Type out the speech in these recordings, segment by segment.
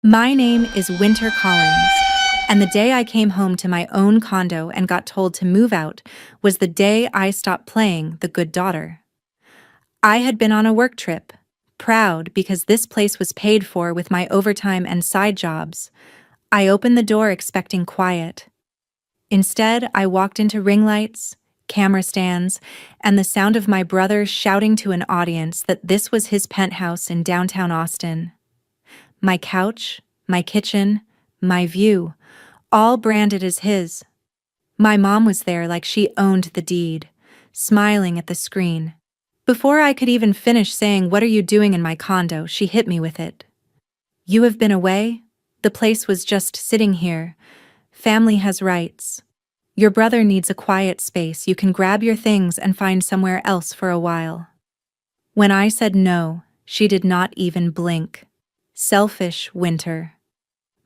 My name is Winter Collins, and the day I came home to my own condo and got told to move out was the day I stopped playing the good daughter. I had been on a work trip, proud because this place was paid for with my overtime and side jobs. I opened the door expecting quiet. Instead, I walked into ring lights, camera stands, and the sound of my brother shouting to an audience that this was his penthouse in downtown Austin. My couch, my kitchen, my view, all branded as his. My mom was there like she owned the deed, smiling at the screen. Before I could even finish saying, "What are you doing in my condo?" she hit me with it. "You have been away? The place was just sitting here. Family has rights. Your brother needs a quiet space. You can grab your things and find somewhere else for a while." When I said no, she did not even blink. Selfish Winter.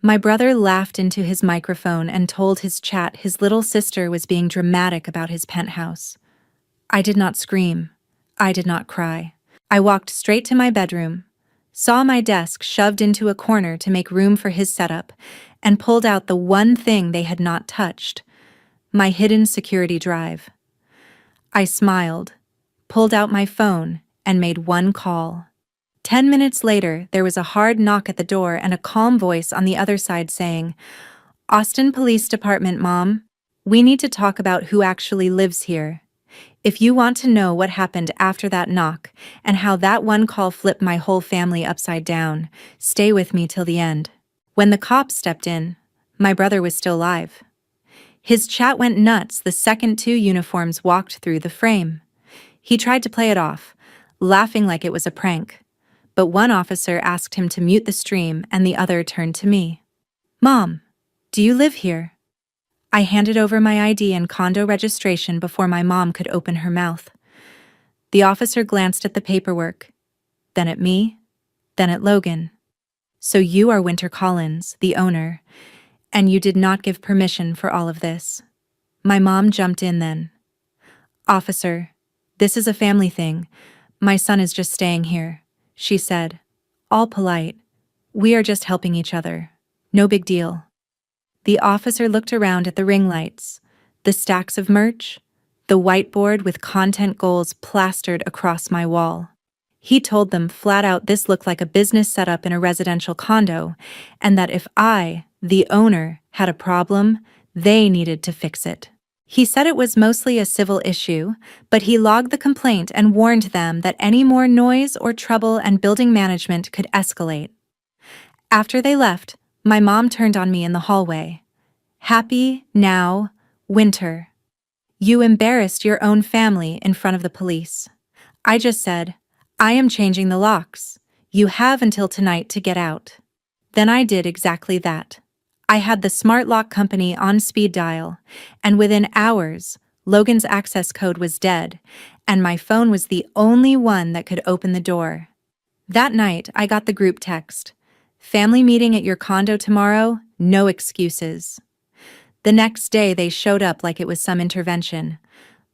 My brother laughed into his microphone and told his chat his little sister was being dramatic about his penthouse. I did not scream. I did not cry. I walked straight to my bedroom, saw my desk shoved into a corner to make room for his setup, and pulled out the one thing they had not touched, my hidden security drive. I smiled, pulled out my phone, and made one call. 10 minutes later, there was a hard knock at the door and a calm voice on the other side saying, "Austin Police Department, Mom. We need to talk about who actually lives here. If you want to know what happened after that knock and how that one call flipped my whole family upside down, stay with me till the end." When the cops stepped in, my brother was still alive. His chat went nuts the second two uniforms walked through the frame. He tried to play it off, laughing like it was a prank. But one officer asked him to mute the stream and the other turned to me. "Mom, do you live here?" I handed over my ID and condo registration before my mom could open her mouth. The officer glanced at the paperwork, then at me, then at Logan. "So you are Winter Collins, the owner, and you did not give permission for all of this." My mom jumped in then. "Officer, this is a family thing. My son is just staying here," she said, all polite. "We are just helping each other. No big deal." The officer looked around at the ring lights, the stacks of merch, the whiteboard with content goals plastered across my wall. He told them flat out this looked like a business setup in a residential condo, and that if I, the owner, had a problem, they needed to fix it. He said it was mostly a civil issue, but he logged the complaint and warned them that any more noise or trouble and building management could escalate. After they left, my mom turned on me in the hallway. "Happy now, Winter. You embarrassed your own family in front of the police." I just said, "I am changing the locks. You have until tonight to get out." Then I did exactly that. I had the smart lock company on speed dial, and within hours, Logan's access code was dead, and my phone was the only one that could open the door. That night, I got the group text, "Family meeting at your condo tomorrow, no excuses." The next day, they showed up like it was some intervention.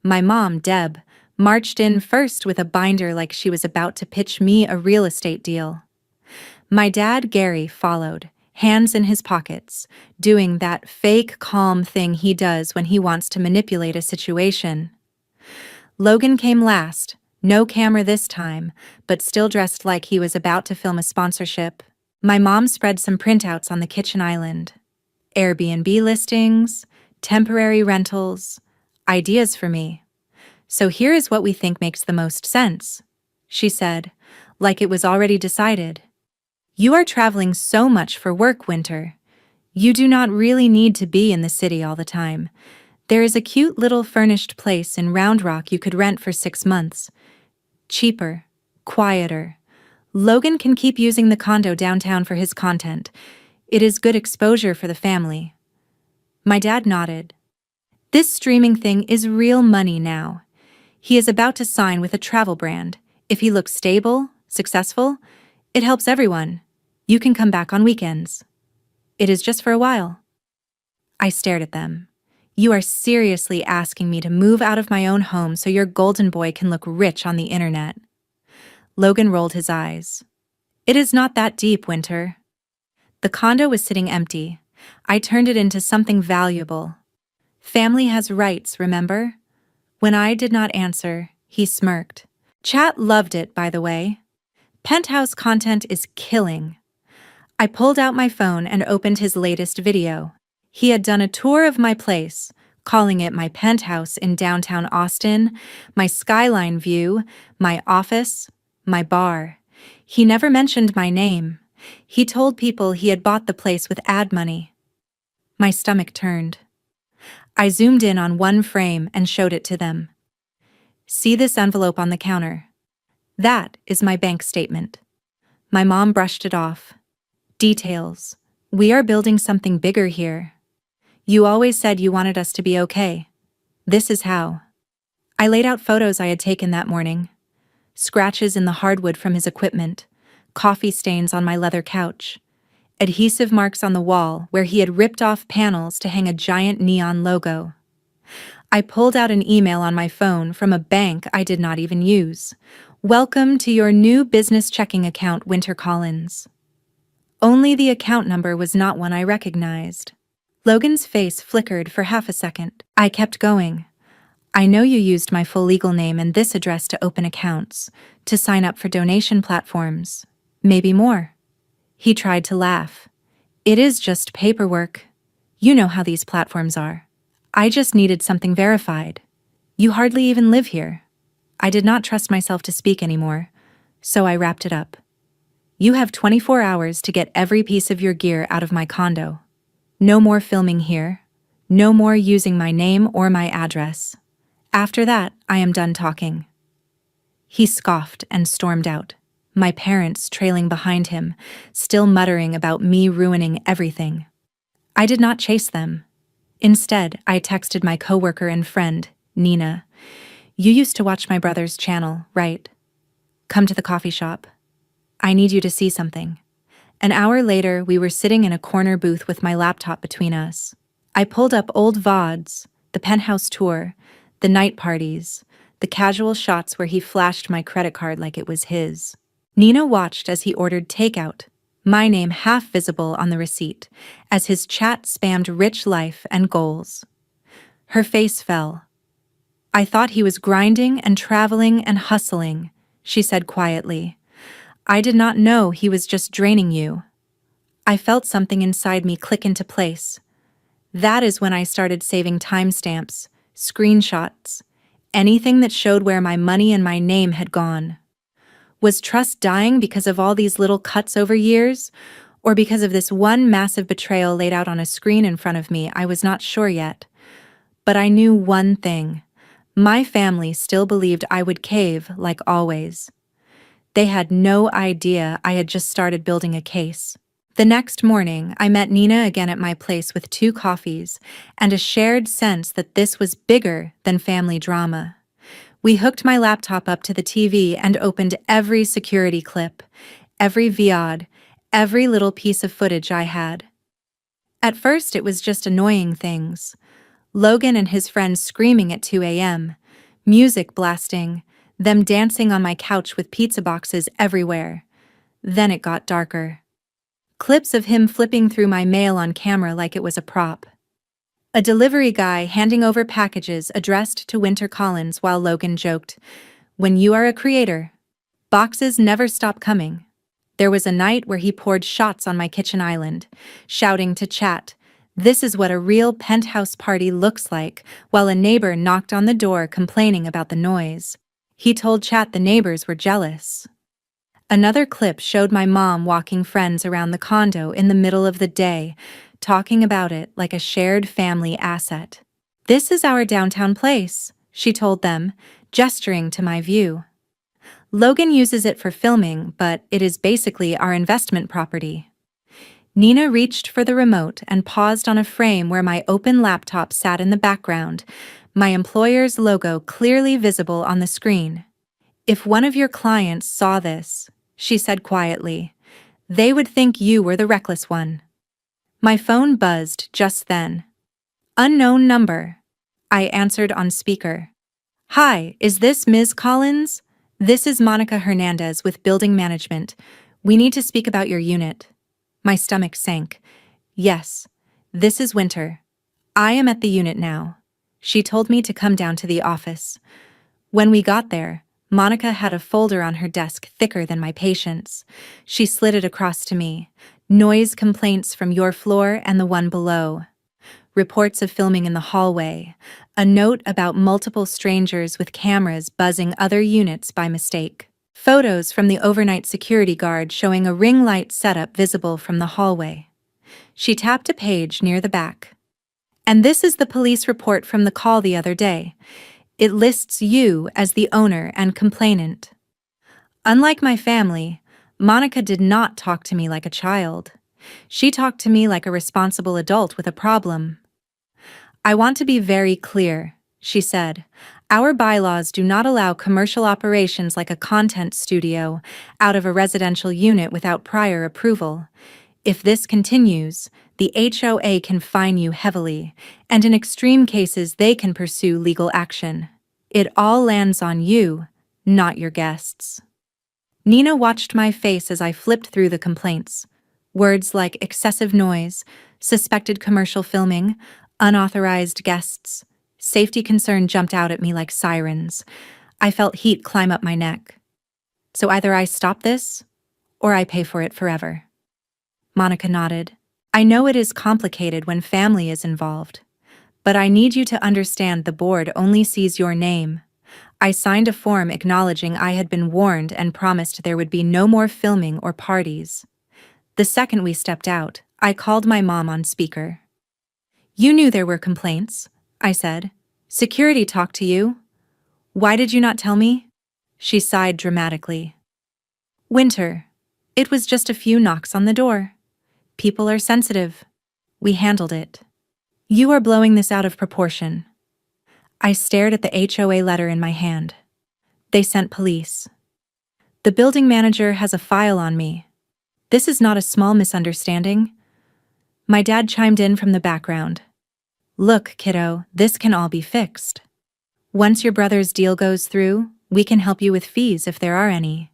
My mom, Deb, marched in first with a binder like she was about to pitch me a real estate deal. My dad, Gary, followed, hands in his pockets, doing that fake calm thing he does when he wants to manipulate a situation. Logan came last, no camera this time, but still dressed like he was about to film a sponsorship. My mom spread some printouts on the kitchen island. Airbnb listings, temporary rentals, ideas for me. "So here is what we think makes the most sense," she said, like it was already decided. "You are traveling so much for work, Winter. You do not really need to be in the city all the time. There is a cute little furnished place in Round Rock you could rent for 6 months. Cheaper, quieter. Logan can keep using the condo downtown for his content. It is good exposure for the family." My dad nodded. "This streaming thing is real money now. He is about to sign with a travel brand. If he looks stable, successful, it helps everyone. You can come back on weekends. It is just for a while." I stared at them. "You are seriously asking me to move out of my own home so your golden boy can look rich on the internet?" Logan rolled his eyes. "It is not that deep, Winter." The condo was sitting empty. I turned it into something valuable. Family has rights, remember? When I did not answer, he smirked. Chat loved it, by the way. Penthouse content is killing. I pulled out my phone and opened his latest video. He had done a tour of my place, calling it my penthouse in downtown Austin, my skyline view, my office, my bar. He never mentioned my name. He told people he had bought the place with ad money. My stomach turned. I zoomed in on one frame and showed it to them. See this envelope on the counter? That is my bank statement. My mom brushed it off. Details. We are building something bigger here. You always said you wanted us to be okay. This is how. I laid out photos I had taken that morning. Scratches in the hardwood from his equipment, coffee stains on my leather couch, adhesive marks on the wall where he had ripped off panels to hang a giant neon logo. I pulled out an email on my phone from a bank I did not even use. Welcome to your new business checking account, Winter Collins. Only the account number was not one I recognized. Logan's face flickered for half a second. I kept going. I know you used my full legal name and this address to open accounts, to sign up for donation platforms, maybe more. He tried to laugh. It is just paperwork. You know how these platforms are. I just needed something verified. You hardly even live here. I did not trust myself to speak anymore, so I wrapped it up. You have 24 hours to get every piece of your gear out of my condo. No more filming here. No more using my name or my address. After that, I am done talking. He scoffed and stormed out, my parents trailing behind him, still muttering about me ruining everything. I did not chase them. Instead, I texted my coworker and friend, Nina. You used to watch my brother's channel, right? Come to the coffee shop. I need you to see something. An hour later, we were sitting in a corner booth with my laptop between us. I pulled up old VODs, the penthouse tour, the night parties, the casual shots where he flashed my credit card like it was his. Nina watched as he ordered takeout, my name half visible on the receipt, as his chat spammed rich life and goals. Her face fell. I thought he was grinding and traveling and hustling, she said quietly. I did not know he was just draining you. I felt something inside me click into place. That is when I started saving timestamps, screenshots, anything that showed where my money and my name had gone. Was trust dying because of all these little cuts over years, or because of this one massive betrayal laid out on a screen in front of me? I was not sure yet. But I knew one thing. My family still believed I would cave, like always. They had no idea I had just started building a case. The next morning, I met Nina again at my place with 2 coffees and a shared sense that this was bigger than family drama. We hooked my laptop up to the TV and opened every security clip, every VOD, every little piece of footage I had. At first, it was just annoying things. Logan and his friends screaming at 2 a.m., music blasting, them dancing on my couch with pizza boxes everywhere. Then it got darker. Clips of him flipping through my mail on camera like it was a prop. A delivery guy handing over packages addressed to Winter Collins while Logan joked, "When you are a creator, boxes never stop coming." There was a night where he poured shots on my kitchen island, shouting to chat, "This is what a real penthouse party looks like," while a neighbor knocked on the door complaining about the noise. He told chat the neighbors were jealous. Another clip showed my mom walking friends around the condo in the middle of the day, talking about it like a shared family asset. "This is our downtown place," she told them, gesturing to my view. "Logan uses it for filming, but it is basically our investment property." Nina reached for the remote and paused on a frame where my open laptop sat in the background, my employer's logo clearly visible on the screen. "If one of your clients saw this," she said quietly, "they would think you were the reckless one." My phone buzzed just then. "Unknown number." I answered on speaker. "Hi, is this Ms. Collins? This is Monica Hernandez with Building Management. We need to speak about your unit." My stomach sank. Yes, this is Winter. I am at the unit now. She told me to come down to the office. When we got there, Monica had a folder on her desk thicker than my patience. She slid it across to me. Noise complaints from your floor and the one below. Reports of filming in the hallway. A note about multiple strangers with cameras buzzing other units by mistake. Photos from the overnight security guard showing a ring light setup visible from the hallway. She tapped a page near the back. And this is the police report from the call the other day. It lists you as the owner and complainant. Unlike my family, Monica did not talk to me like a child. She talked to me like a responsible adult with a problem. I want to be very clear, she said. Our bylaws do not allow commercial operations like a content studio out of a residential unit without prior approval. If this continues, the HOA can fine you heavily, and in extreme cases they can pursue legal action. It all lands on you, not your guests. Nina watched my face as I flipped through the complaints. Words like excessive noise, suspected commercial filming, unauthorized guests. Safety concern jumped out at me like sirens. I felt heat climb up my neck. So either I stop this, or I pay for it forever. Monica nodded. I know it is complicated when family is involved, but I need you to understand the board only sees your name. I signed a form acknowledging I had been warned and promised there would be no more filming or parties. The second we stepped out, I called my mom on speaker. You knew there were complaints, I said. Security talked to you. Why did you not tell me? She sighed dramatically. Winter. It was just a few knocks on the door. People are sensitive. We handled it. You are blowing this out of proportion. I stared at the HOA letter in my hand. They sent police. The building manager has a file on me. This is not a small misunderstanding. My dad chimed in from the background. Look, kiddo, this can all be fixed. Once your brother's deal goes through, we can help you with fees if there are any.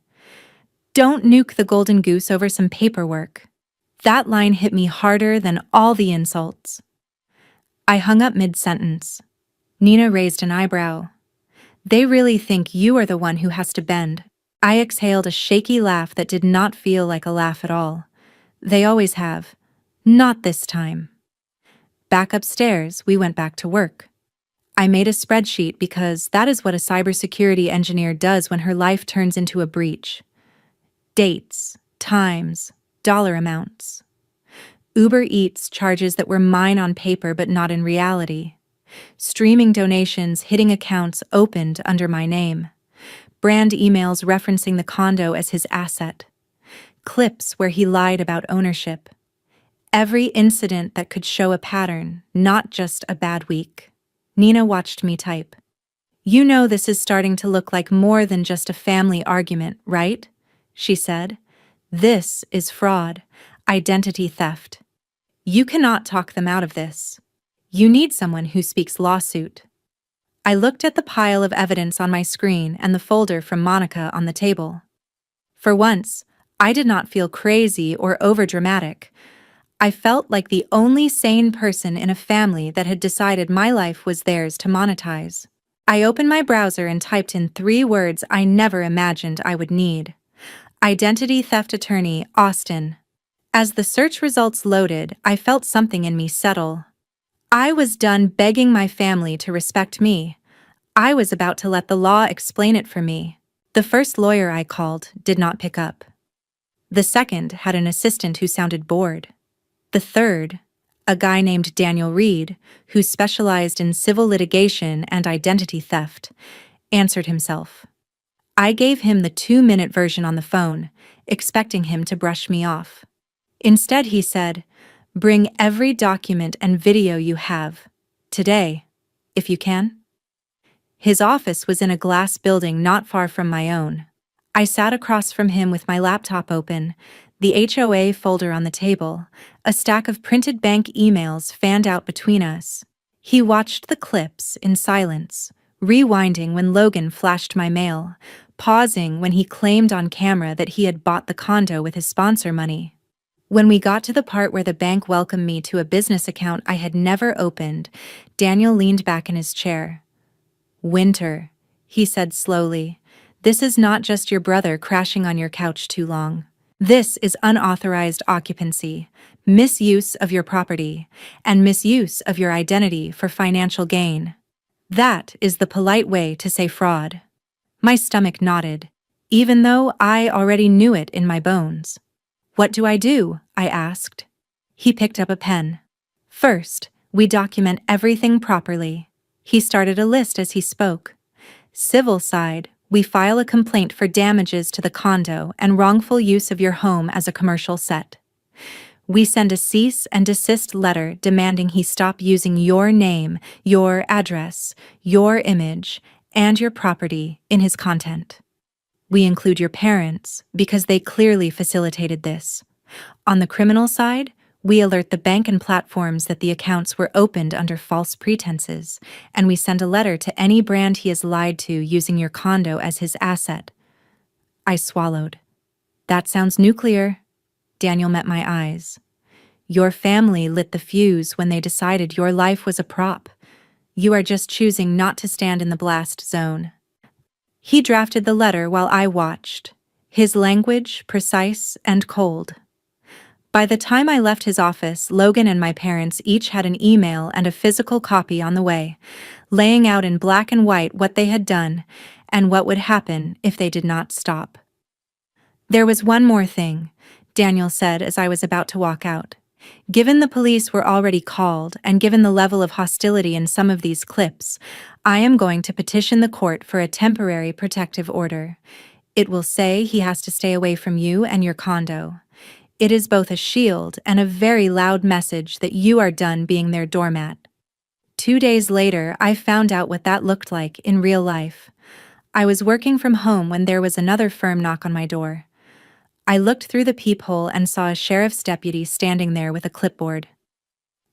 Don't nuke the golden goose over some paperwork. That line hit me harder than all the insults. I hung up mid-sentence. Nina raised an eyebrow. They really think you are the one who has to bend. I exhaled a shaky laugh that did not feel like a laugh at all. They always have. Not this time. Back upstairs, we went back to work. I made a spreadsheet because that is what a cybersecurity engineer does when her life turns into a breach. Dates, times, dollar amounts. Uber Eats charges that were mine on paper but not in reality. Streaming donations hitting accounts opened under my name. Brand emails referencing the condo as his asset. Clips where he lied about ownership. Every incident that could show a pattern, not just a bad week. Nina watched me type. You know this is starting to look like more than just a family argument, right? She said. This is fraud, identity theft. You cannot talk them out of this. You need someone who speaks lawsuit. I looked at the pile of evidence on my screen and the folder from Monica on the table. For once, I did not feel crazy or overdramatic. I felt like the only sane person in a family that had decided my life was theirs to monetize. I opened my browser and typed in 3 words I never imagined I would need. Identity theft attorney, Austin. As the search results loaded, I felt something in me settle. I was done begging my family to respect me. I was about to let the law explain it for me. The first lawyer I called did not pick up. The second had an assistant who sounded bored. The third, a guy named Daniel Reed, who specialized in civil litigation and identity theft, answered himself. I gave him the 2-minute version on the phone, expecting him to brush me off. Instead, he said, "Bring every document and video you have, today, if you can." His office was in a glass building not far from my own. I sat across from him with my laptop open, the HOA folder on the table, a stack of printed bank emails fanned out between us. He watched the clips in silence, rewinding when Logan flashed my mail, pausing when he claimed on camera that he had bought the condo with his sponsor money. When we got to the part where the bank welcomed me to a business account I had never opened, Daniel leaned back in his chair. "Winter," he said slowly, "this is not just your brother crashing on your couch too long. This is unauthorized occupancy, misuse of your property, and misuse of your identity for financial gain. That is the polite way to say fraud." My stomach knotted, even though I already knew it in my bones. "What do I do?" I asked. He picked up a pen. "First, we document everything properly." He started a list as he spoke. "Civil side, we file a complaint for damages to the condo and wrongful use of your home as a commercial set. We send a cease and desist letter demanding he stop using your name, your address, your image, and your property in his content. We include your parents because they clearly facilitated this. On the criminal side, we alert the bank and platforms that the accounts were opened under false pretenses, and we send a letter to any brand he has lied to using your condo as his asset." I swallowed. "That sounds nuclear." Daniel met my eyes. "Your family lit the fuse when they decided your life was a prop. You are just choosing not to stand in the blast zone." He drafted the letter while I watched, his language precise and cold. By the time I left his office, Logan and my parents each had an email and a physical copy on the way, laying out in black and white what they had done and what would happen if they did not stop. "There was one more thing," Daniel said as I was about to walk out. "Given the police were already called and given the level of hostility in some of these clips, I am going to petition the court for a temporary protective order. It will say he has to stay away from you and your condo. It is both a shield and a very loud message that you are done being their doormat." 2 days later, I found out what that looked like in real life. I was working from home when there was another firm knock on my door. I looked through the peephole and saw a sheriff's deputy standing there with a clipboard.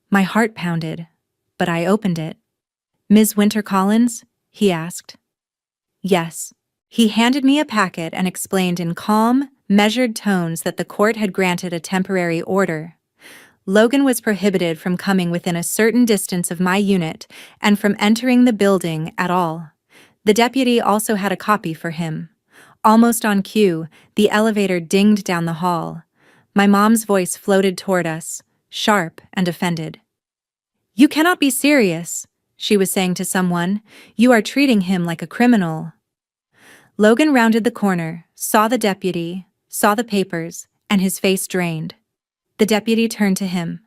My heart pounded, but I opened it. "Ms. Winter Collins?" he asked. "Yes." He handed me a packet and explained in calm, measured tones that the court had granted a temporary order. Logan was prohibited from coming within a certain distance of my unit and from entering the building at all. The deputy also had a copy for him. Almost on cue, the elevator dinged down the hall. My mom's voice floated toward us, sharp and offended. "You cannot be serious," she was saying to someone. "You are treating him like a criminal." Logan rounded the corner, saw the deputy, saw the papers, and his face drained. The deputy turned to him.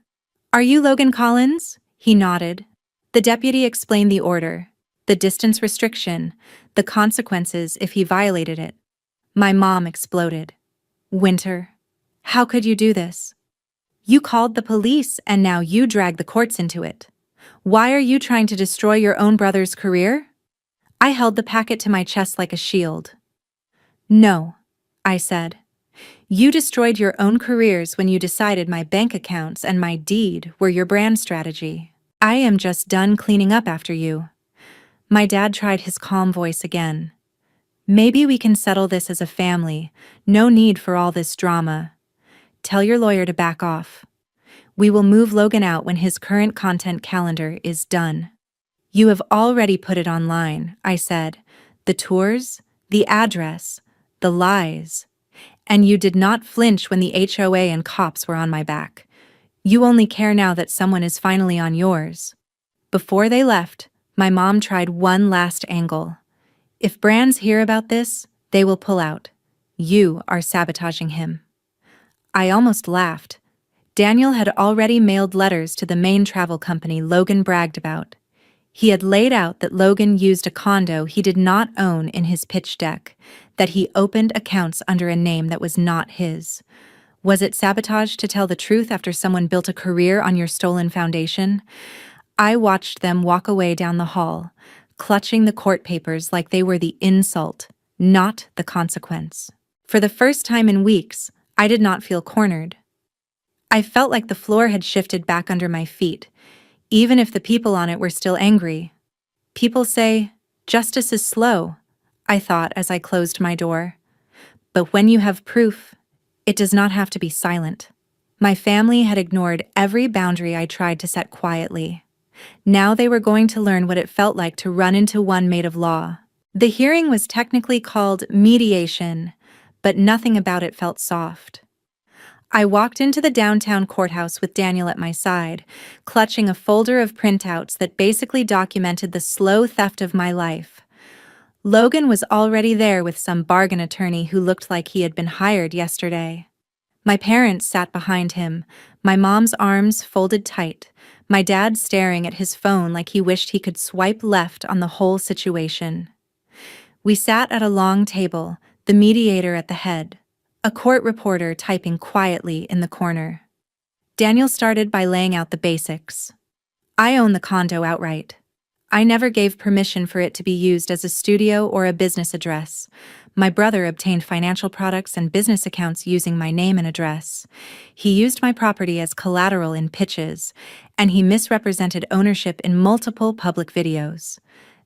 "Are you Logan Collins?" He nodded. The deputy explained the order, the distance restriction, the consequences if he violated it. My mom exploded. "Winter, how could you do this? You called the police and now you drag the courts into it. Why are you trying to destroy your own brother's career?" I held the packet to my chest like a shield. "No," I said. "You destroyed your own careers when you decided my bank accounts and my deed were your brand strategy. I am just done cleaning up after you." My dad tried his calm voice again. "Maybe we can settle this as a family. No need for all this drama. Tell your lawyer to back off. We will move Logan out when his current content calendar is done." "You have already put it online," I said. "The tours, the address, the lies. And you did not flinch when the HOA and cops were on my back. You only care now that someone is finally on yours." Before they left, my mom tried one last angle. "If brands hear about this, they will pull out. You are sabotaging him." I almost laughed. Daniel had already mailed letters to the main travel company Logan bragged about. He had laid out that Logan used a condo he did not own in his pitch deck, that he opened accounts under a name that was not his. Was it sabotage to tell the truth after someone built a career on your stolen foundation? I watched them walk away down the hall, clutching the court papers like they were the insult, not the consequence. For the first time in weeks, I did not feel cornered. I felt like the floor had shifted back under my feet, even if the people on it were still angry. People say, "Justice is slow," I thought as I closed my door. But when you have proof, it does not have to be silent. My family had ignored every boundary I tried to set quietly. Now they were going to learn what it felt like to run into one made of law. The hearing was technically called mediation, but nothing about it felt soft. I walked into the downtown courthouse with Daniel at my side, clutching a folder of printouts that basically documented the slow theft of my life. Logan was already there with some bargain attorney who looked like he had been hired yesterday. My parents sat behind him, my mom's arms folded tight, my dad staring at his phone like he wished he could swipe left on the whole situation. We sat at a long table, the mediator at the head, a court reporter typing quietly in the corner. Daniel started by laying out the basics. I own the condo outright. I never gave permission for it to be used as a studio or a business address. My brother obtained financial products and business accounts using my name and address. He used my property as collateral in pitches, and he misrepresented ownership in multiple public videos.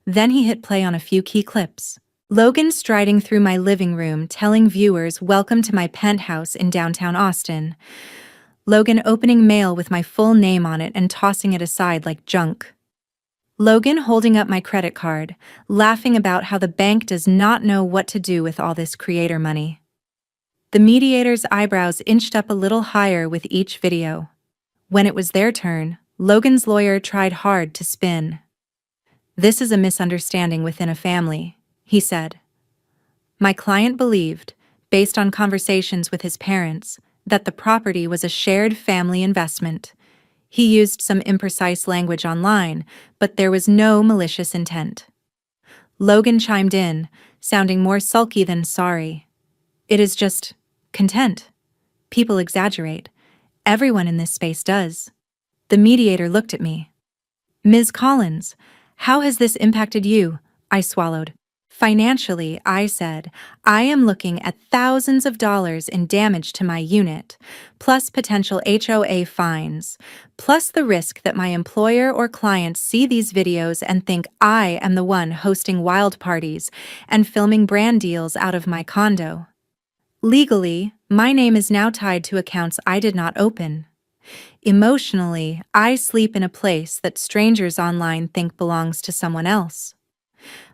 Then he hit play on a few key clips. Logan striding through my living room telling viewers welcome to my penthouse in downtown Austin. Logan opening mail with my full name on it and tossing it aside like junk. Logan holding up my credit card, laughing about how the bank does not know what to do with all this creator money. The mediator's eyebrows inched up a little higher with each video. When it was their turn, Logan's lawyer tried hard to spin. This is a misunderstanding within a family, he said. My client believed, based on conversations with his parents, that the property was a shared family investment. He used some imprecise language online, but there was no malicious intent. Logan chimed in, sounding more sulky than sorry. It is just content. People exaggerate. Everyone in this space does. The mediator looked at me. Ms. Collins, how has this impacted you? I swallowed. Financially, I said, I am looking at thousands of dollars in damage to my unit, plus potential HOA fines, plus the risk that my employer or clients see these videos and think I am the one hosting wild parties and filming brand deals out of my condo. Legally, my name is now tied to accounts I did not open. Emotionally, I sleep in a place that strangers online think belongs to someone else.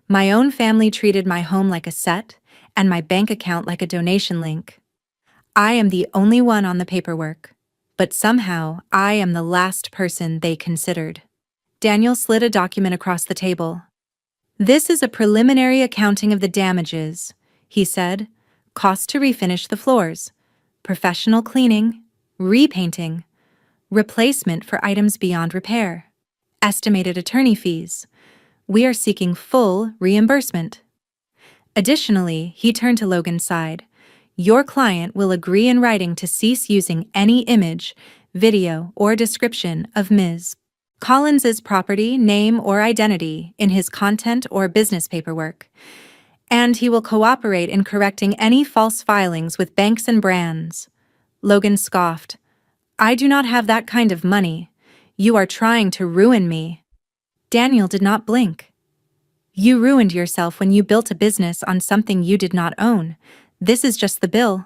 My own family treated my home like a set, and my bank account like a donation link. I am the only one on the paperwork, but somehow I am the last person they considered. Daniel slid a document across the table. This is a preliminary accounting of the damages, he said. Cost to refinish the floors, professional cleaning, repainting, replacement for items beyond repair, estimated attorney fees. We are seeking full reimbursement. Additionally, he turned to Logan's side. Your client will agree in writing to cease using any image, video, or description of Ms. Collins's property, name, or identity in his content or business paperwork. And he will cooperate in correcting any false filings with banks and brands. Logan scoffed. I do not have that kind of money. You are trying to ruin me. Daniel did not blink. You ruined yourself when you built a business on something you did not own. This is just the bill.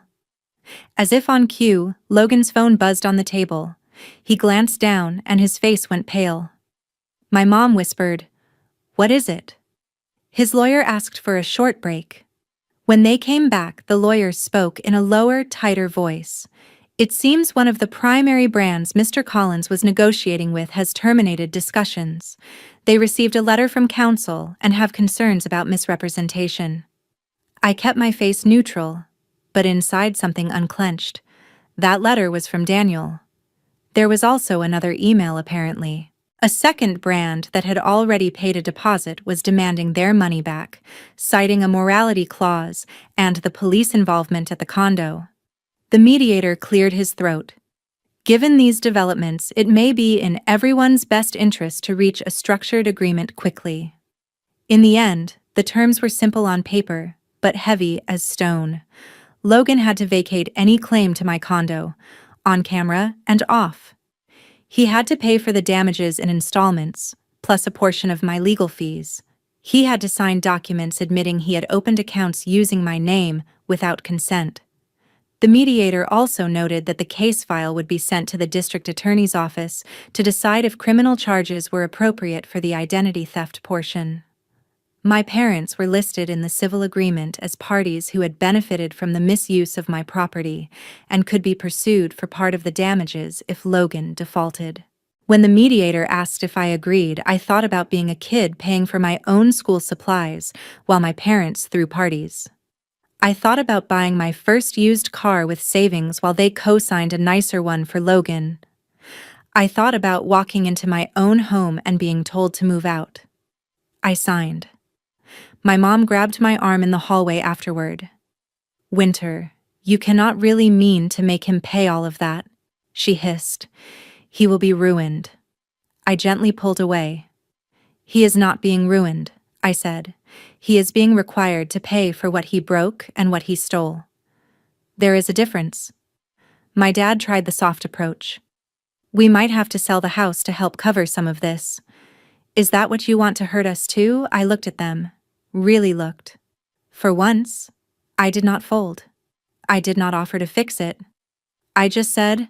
As if on cue, Logan's phone buzzed on the table. He glanced down and his face went pale. My mom whispered, "What is it?" His lawyer asked for a short break. When they came back, the lawyer spoke in a lower, tighter voice. It seems one of the primary brands Mr. Collins was negotiating with has terminated discussions. They received a letter from counsel and have concerns about misrepresentation. I kept my face neutral, but inside something unclenched. That letter was from Daniel. There was also another email apparently. A second brand that had already paid a deposit was demanding their money back, citing a morality clause and the police involvement at the condo. The mediator cleared his throat. Given these developments, it may be in everyone's best interest to reach a structured agreement quickly. In the end, the terms were simple on paper, but heavy as stone. Logan had to vacate any claim to my condo, on camera and off. He had to pay for the damages in installments, plus a portion of my legal fees. He had to sign documents admitting he had opened accounts using my name without consent. The mediator also noted that the case file would be sent to the district attorney's office to decide if criminal charges were appropriate for the identity theft portion. My parents were listed in the civil agreement as parties who had benefited from the misuse of my property and could be pursued for part of the damages if Logan defaulted. When the mediator asked if I agreed, I thought about being a kid paying for my own school supplies while my parents threw parties. I thought about buying my first used car with savings while they co-signed a nicer one for Logan. I thought about walking into my own home and being told to move out. I signed. My mom grabbed my arm in the hallway afterward. "Winter, you cannot really mean to make him pay all of that," she hissed. "He will be ruined." I gently pulled away. "He is not being ruined," I said. "He is being required to pay for what he broke and what he stole. There is a difference." My dad tried the soft approach. "We might have to sell the house to help cover some of this." "Is that what you want to hurt us too?" I looked at them. Really looked. For once, I did not fold. I did not offer to fix it. I just said,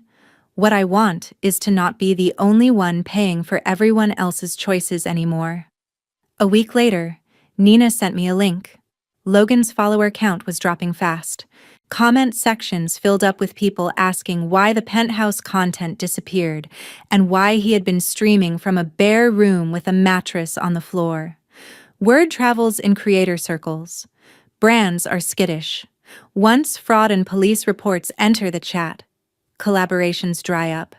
"What I want is to not be the only one paying for everyone else's choices anymore." A week later, Nina sent me a link. Logan's follower count was dropping fast. Comment sections filled up with people asking why the penthouse content disappeared and why he had been streaming from a bare room with a mattress on the floor. Word travels in creator circles. Brands are skittish. Once fraud and police reports enter the chat, collaborations dry up.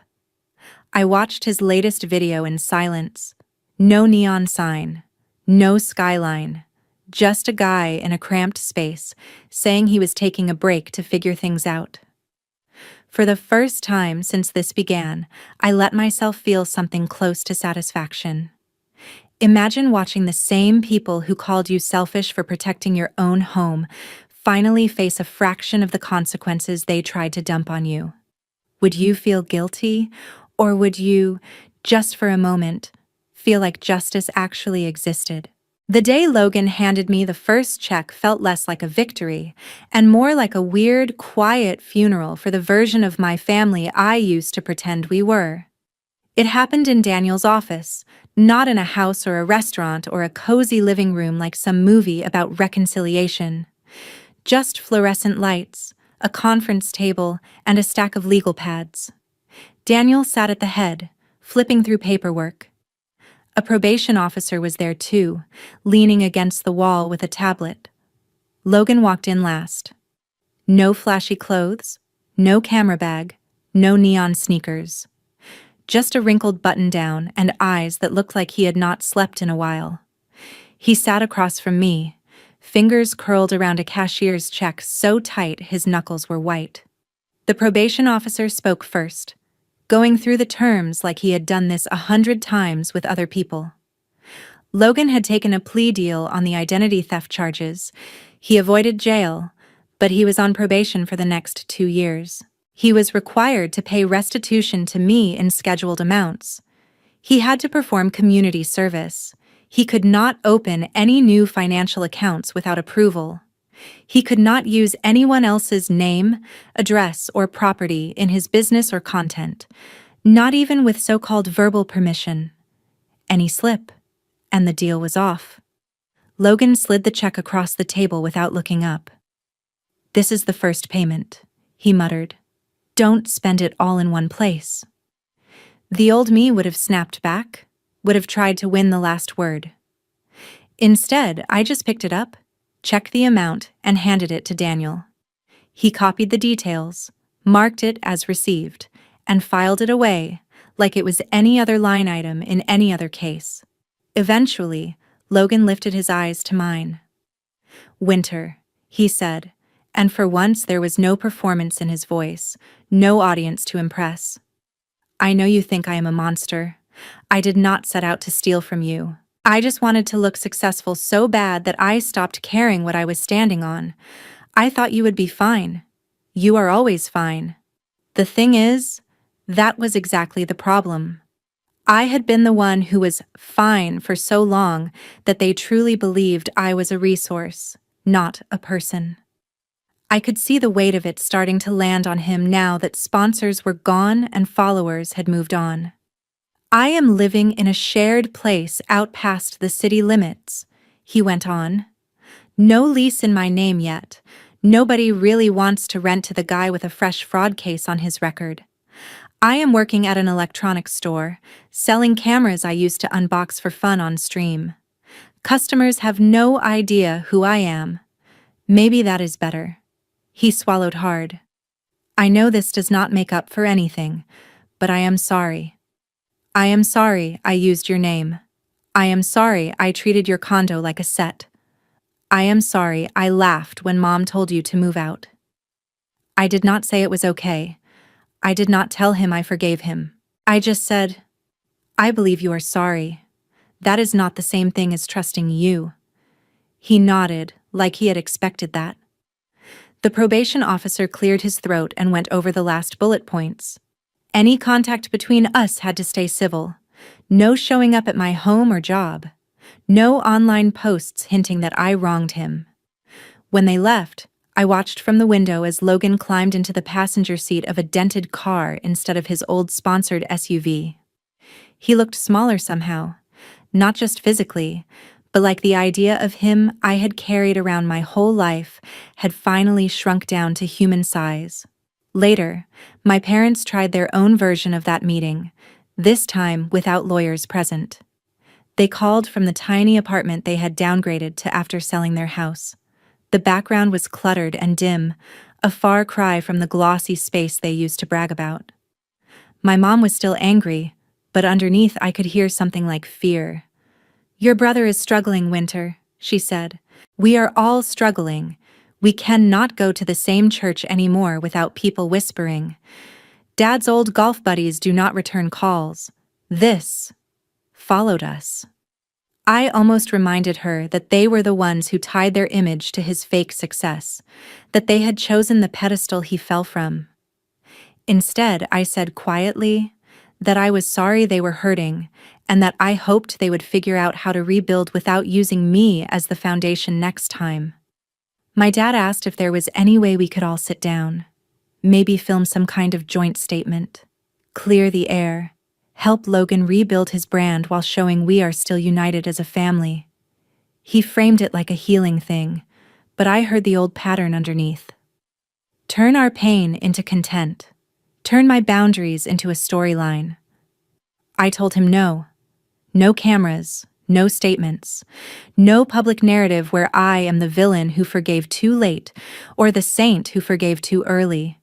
I watched his latest video in silence. No neon sign, no skyline, just a guy in a cramped space saying he was taking a break to figure things out. For the first time since this began, I let myself feel something close to satisfaction. Imagine watching the same people who called you selfish for protecting your own home finally face a fraction of the consequences they tried to dump on you. Would you feel guilty, or would you, just for a moment, feel like justice actually existed? The day Logan handed me the first check felt less like a victory and more like a weird, quiet funeral for the version of my family I used to pretend we were. It happened in Daniel's office, not in a house or a restaurant or a cozy living room like some movie about reconciliation. Just fluorescent lights, a conference table, and a stack of legal pads. Daniel sat at the head, flipping through paperwork. A probation officer was there too, leaning against the wall with a tablet. Logan walked in last. No flashy clothes, no camera bag, no neon sneakers. Just a wrinkled button-down and eyes that looked like he had not slept in a while. He sat across from me, fingers curled around a cashier's check so tight his knuckles were white. The probation officer spoke first, going through the terms like he had done this 100 times with other people. Logan had taken a plea deal on the identity theft charges. He avoided jail, but he was on probation for the next 2 years. He was required to pay restitution to me in scheduled amounts. He had to perform community service. He could not open any new financial accounts without approval. He could not use anyone else's name, address, or property in his business or content, not even with so-called verbal permission. Any slip, and the deal was off. Logan slid the check across the table without looking up. "This is the first payment," he muttered. "Don't spend it all in one place." The old me would have snapped back, would have tried to win the last word. Instead, I just picked it up, checked the amount, and handed it to Daniel. He copied the details, marked it as received, and filed it away like it was any other line item in any other case. Eventually, Logan lifted his eyes to mine. "Winter," he said, and for once there was no performance in his voice, no audience to impress. "I know you think I am a monster. I did not set out to steal from you. I just wanted to look successful so bad that I stopped caring what I was standing on. I thought you would be fine. You are always fine. The thing is, that was exactly the problem. I had been the one who was fine for so long that they truly believed I was a resource, not a person. I could see the weight of it starting to land on him now that sponsors were gone and followers had moved on. I am living in a shared place out past the city limits, he went on. No lease in my name yet. Nobody really wants to rent to the guy with a fresh fraud case on his record. I am working at an electronics store, selling cameras I used to unbox for fun on stream. Customers have no idea who I am. Maybe that is better. He swallowed hard. I know this does not make up for anything, but I am sorry. I am sorry I used your name. I am sorry I treated your condo like a set. I am sorry I laughed when Mom told you to move out. I did not say it was okay. I did not tell him I forgave him. I just said, I believe you are sorry. That is not the same thing as trusting you. He nodded, like he had expected that. The probation officer cleared his throat and went over the last bullet points. Any contact between us had to stay civil. No showing up at my home or job. No online posts hinting that I wronged him. When they left, I watched from the window as Logan climbed into the passenger seat of a dented car instead of his old sponsored SUV. He looked smaller somehow, not just physically, but like the idea of him I had carried around my whole life had finally shrunk down to human size. Later, my parents tried their own version of that meeting, this time without lawyers present. They called from the tiny apartment they had downgraded to after selling their house. The background was cluttered and dim, a far cry from the glossy space they used to brag about. My mom was still angry, but underneath I could hear something like fear. Your brother is struggling, Winter, she said. We are all struggling. We cannot go to the same church anymore without people whispering. Dad's old golf buddies do not return calls. This followed us. I almost reminded her that they were the ones who tied their image to his fake success, that they had chosen the pedestal he fell from. Instead, I said quietly that I was sorry they were hurting and that I hoped they would figure out how to rebuild without using me as the foundation next time. My dad asked if there was any way we could all sit down, maybe film some kind of joint statement, clear the air, help Logan rebuild his brand while showing we are still united as a family. He framed it like a healing thing, but I heard the old pattern underneath. Turn our pain into content. Turn my boundaries into a storyline. I told him no. No cameras, no statements, no public narrative where I am the villain who forgave too late or the saint who forgave too early.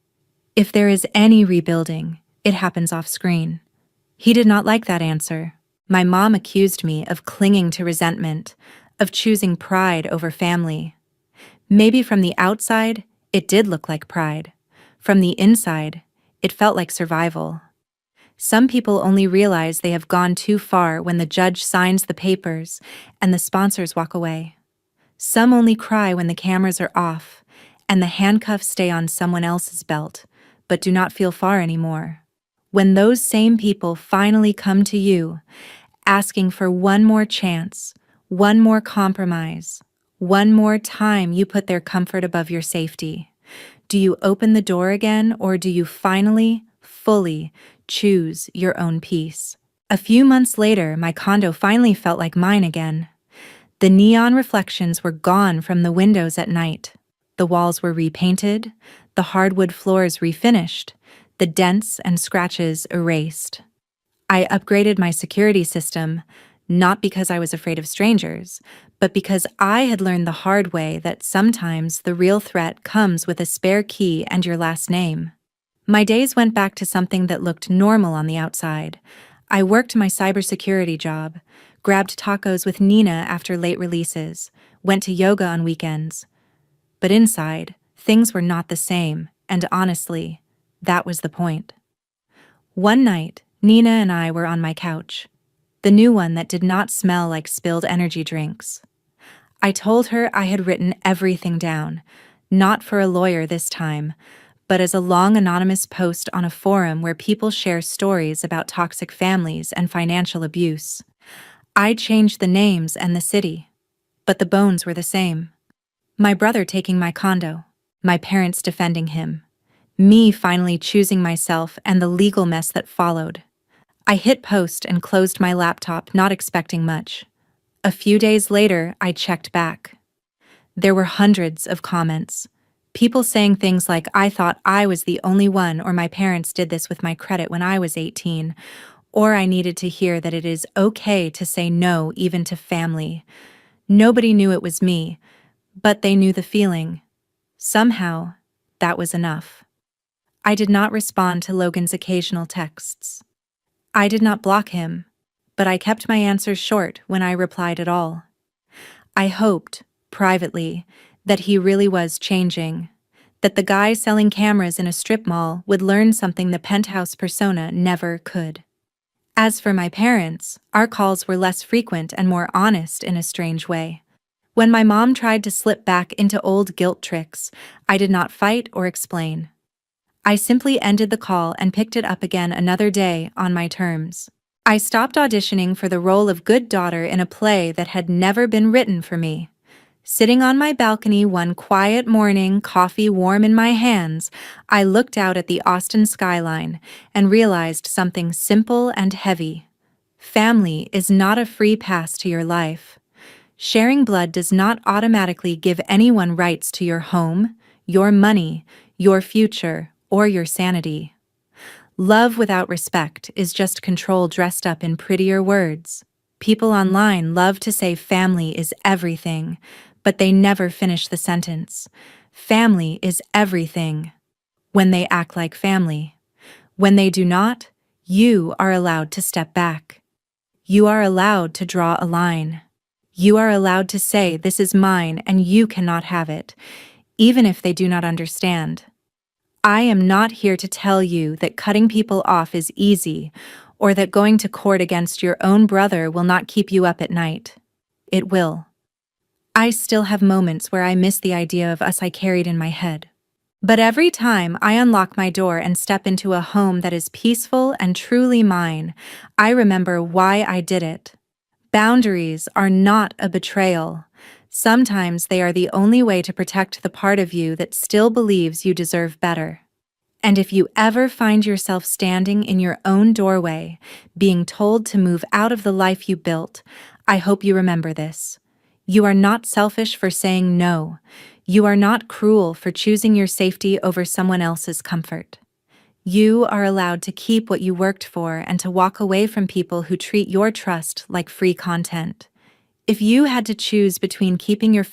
If there is any rebuilding, it happens off-screen. He did not like that answer. My mom accused me of clinging to resentment, of choosing pride over family. Maybe from the outside, it did look like pride. From the inside, it felt like survival. Some people only realize they have gone too far when the judge signs the papers and the sponsors walk away. Some only cry when the cameras are off and the handcuffs stay on someone else's belt, but do not feel far anymore. When those same people finally come to you, asking for one more chance, one more compromise, one more time you put their comfort above your safety, do you open the door again, or do you finally, fully choose your own peace? A few months later, my condo finally felt like mine again. The neon reflections were gone from the windows at night. The walls were repainted, the hardwood floors refinished, the dents and scratches erased. I upgraded my security system, not because I was afraid of strangers, but because I had learned the hard way that sometimes the real threat comes with a spare key and your last name. My days went back to something that looked normal on the outside. I worked my cybersecurity job, grabbed tacos with Nina after late releases, went to yoga on weekends. But inside, things were not the same, and honestly, that was the point. One night, Nina and I were on my couch, the new one that did not smell like spilled energy drinks. I told her I had written everything down, not for a lawyer this time, but as a long anonymous post on a forum where people share stories about toxic families and financial abuse. I changed the names and the city, but the bones were the same. My brother taking my condo, My parents defending him. Me finally choosing myself and the legal mess that followed. I hit post and closed my laptop, not expecting much. A few days later, I checked back. There were hundreds of comments. People saying things like, I thought I was the only one, or my parents did this with my credit when I was 18, or I needed to hear that it is okay to say no even to family. Nobody knew it was me, but they knew the feeling. Somehow, that was enough. I did not respond to Logan's occasional texts. I did not block him, but I kept my answers short when I replied at all. I hoped, privately, that he really was changing, that the guy selling cameras in a strip mall would learn something the penthouse persona never could. As for my parents, our calls were less frequent and more honest in a strange way. When my mom tried to slip back into old guilt tricks, I did not fight or explain. I simply ended the call and picked it up again another day on my terms. I stopped auditioning for the role of good daughter in a play that had never been written for me. Sitting on my balcony one quiet morning, coffee warm in my hands, I looked out at the Austin skyline and realized something simple and heavy. Family is not a free pass to your life. Sharing blood does not automatically give anyone rights to your home, your money, your future, or your sanity. Love without respect is just control dressed up in prettier words. People online love to say family is everything, but they never finish the sentence. Family is everything. When they act like family. When they do not, you are allowed to step back. You are allowed to draw a line. You are allowed to say, this is mine and you cannot have it, even if they do not understand. I am not here to tell you that cutting people off is easy, or that going to court against your own brother will not keep you up at night. It will. I still have moments where I miss the idea of us I carried in my head. But every time I unlock my door and step into a home that is peaceful and truly mine, I remember why I did it. Boundaries are not a betrayal. Sometimes they are the only way to protect the part of you that still believes you deserve better. And if you ever find yourself standing in your own doorway, being told to move out of the life you built, I hope you remember this. You are not selfish for saying no. You are not cruel for choosing your safety over someone else's comfort. You are allowed to keep what you worked for and to walk away from people who treat your trust like free content. If you had to choose between keeping your